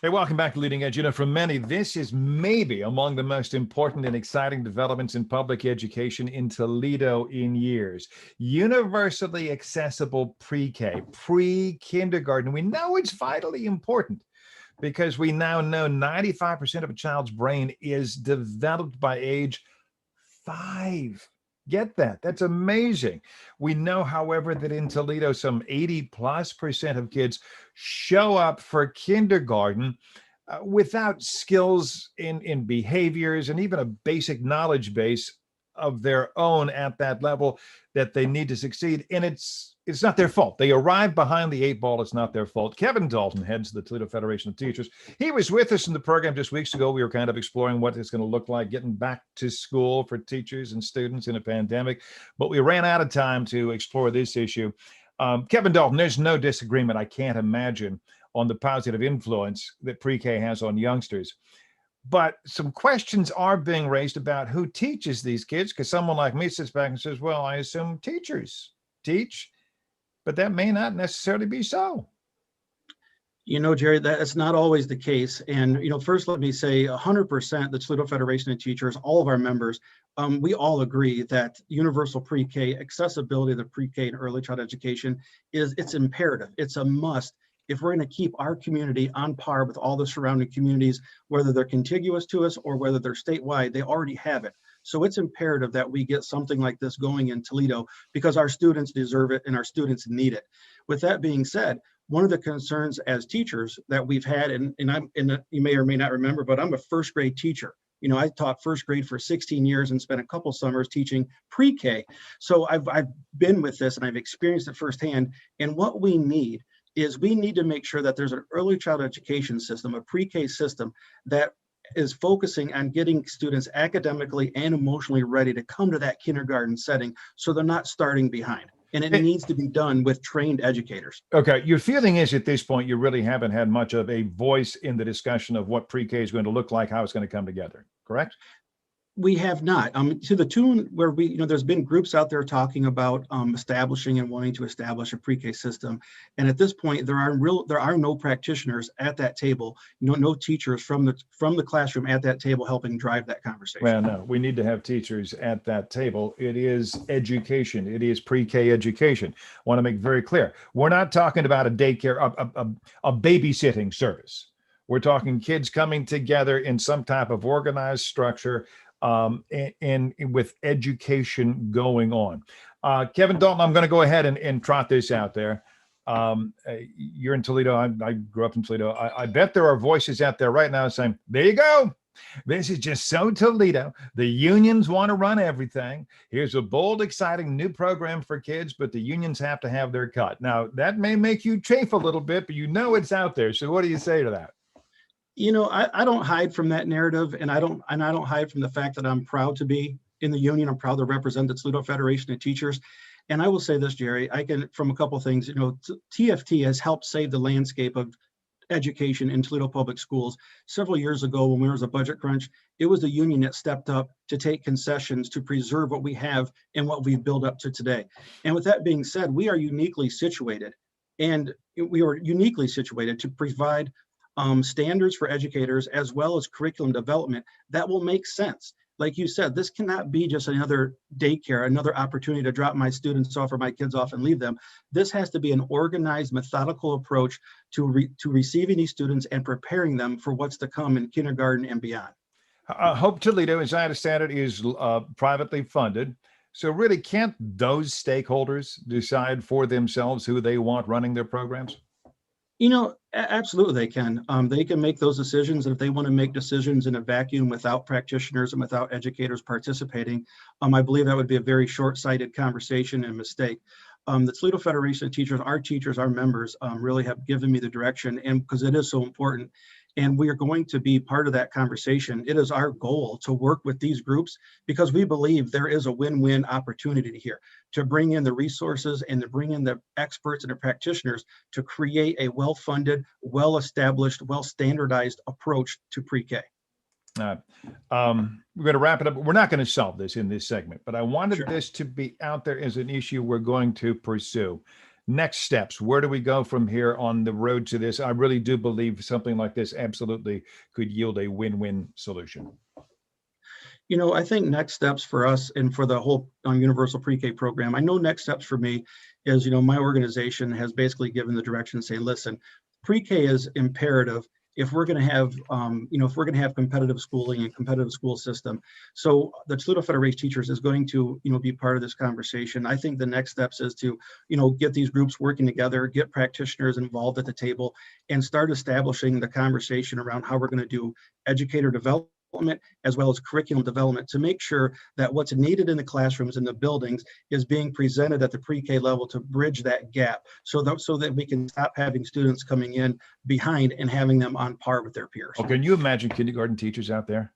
Hey, welcome back to Leading Edge. For many, this is maybe among the most important and exciting developments in public education in Toledo in years. Universally accessible pre-K, pre-kindergarten. We know it's vitally important because we now know 95% of a child's brain is developed by age 5. Get that? That's amazing. We know, however, that in Toledo, some 80+% of kids show up for kindergarten without skills in behaviors and even a basic knowledge base of their own at that level that they need to succeed. And it's not their fault. They arrive behind the 8 ball. It's not their fault. Kevin Dalton heads the Toledo Federation of Teachers. He was with us in the program just weeks ago. We were kind of exploring what it's going to look like getting back to school for teachers and students in a pandemic, but we ran out of time to explore this issue. Kevin Dalton, there's no disagreement, I can't imagine, on the positive influence that pre-K has on youngsters. But some questions are being raised about who teaches these kids, because someone like me sits back and says, well, I assume teachers teach, but that may not necessarily be so. Jerry, that's not always the case. And, first, let me say 100% the Toledo Federation of Teachers, all of our members, we all agree that universal pre-K, accessibility of the pre-K and early child education it's imperative. It's a must if we're going to keep our community on par with all the surrounding communities, whether they're contiguous to us or whether they're statewide, they already have it. So it's imperative that we get something like this going in Toledo because our students deserve it and our students need it. With that being said, one of the concerns as teachers that we've had, and you may or may not remember, but I'm a first grade teacher. I taught first grade for 16 years and spent a couple summers teaching pre-K. So I've been with this and I've experienced it firsthand. And what we need is we need to make sure that there's an early child education system, a pre-K system that is focusing on getting students academically and emotionally ready to come to that kindergarten setting so they're not starting behind. And it needs to be done with trained educators. Okay, your feeling is at this point, you really haven't had much of a voice in the discussion of what pre-K is going to look like, how it's going to come together, correct? We have not, to the tune where there's been groups out there talking about establishing and wanting to establish a pre-K system. And at this point, there are no practitioners at that table, no teachers from the classroom at that table helping drive that conversation. Well, no, we need to have teachers at that table. It is education. It is pre-K education. I want to make very clear. We're not talking about a daycare, a babysitting service. We're talking kids coming together in some type of organized structure and with education going on. Kevin Dalton, I'm going to go ahead and trot this out there. You're in Toledo. I grew up in Toledo. I bet there are voices out there right now saying, there you go. This is just so Toledo. The unions want to run everything. Here's a bold, exciting new program for kids, but the unions have to have their cut. Now, that may make you chafe a little bit, but it's out there. So what do you say to that? I don't hide from that narrative, and I don't hide from the fact that I'm proud to be in the union. I'm proud to represent the Toledo Federation of Teachers. And I will say this, Jerry, from a couple of things, TFT has helped save the landscape of education in Toledo Public Schools. Several years ago, when there was a budget crunch, it was the union that stepped up to take concessions to preserve what we have and what we've built up to today. And with that being said, we are uniquely situated, to provide standards for educators as well as curriculum development that will make sense. Like you said, this cannot be just another daycare, another opportunity to drop my students off or my kids off and leave them. This has to be an organized, methodical approach to receiving these students and preparing them for what's to come in kindergarten and beyond. Hope Toledo, as I understand it, is privately funded. So really, can't those stakeholders decide for themselves who they want running their programs? Absolutely they can. They can make those decisions. And if they want to make decisions in a vacuum without practitioners and without educators participating, I believe that would be a very short-sighted conversation and mistake. The Toledo Federation of Teachers, our members really have given me the direction, and because it is so important. And we are going to be part of that conversation. It is our goal to work with these groups because we believe there is a win-win opportunity here to bring in the resources and to bring in the experts and the practitioners to create a well-funded, well-established, well-standardized approach to pre-K. We're going to wrap it up. We're not going to solve this in this segment, but I wanted this to be out there as an issue we're going to pursue. Next steps, where do we go from here on the road to this? I really do believe something like this absolutely could yield a win-win solution. I think next steps for us and for the whole universal pre-K program, I know next steps for me is, my organization has basically given the direction to say, listen, pre-K is imperative if we're going to have, if we're going to have competitive schooling and competitive school system. So the Toledo Federation Teachers is going to, be part of this conversation. I think the next steps is to, get these groups working together, get practitioners involved at the table, and start establishing the conversation around how we're going to do educator development as well as curriculum development to make sure that what's needed in the classrooms and the buildings is being presented at the pre-K level to bridge that gap so that we can stop having students coming in behind and having them on par with their peers. Oh, can you imagine kindergarten teachers out there?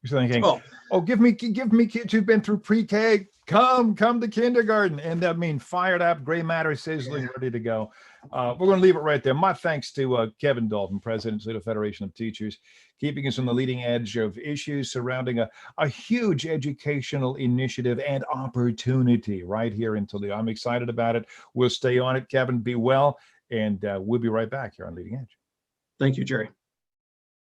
You're thinking, oh, give me kids who've been through pre-K, come to kindergarten. And that means fired up, gray matter sizzling, ready to go. We're going to leave it right there. My thanks to Kevin Dalton, President of the Toledo Federation of Teachers, keeping us on the leading edge of issues surrounding a huge educational initiative and opportunity right here in Toledo. I'm excited about it. We'll stay on it. Kevin, be well, and we'll be right back here on Leading Edge. Thank you, Jerry.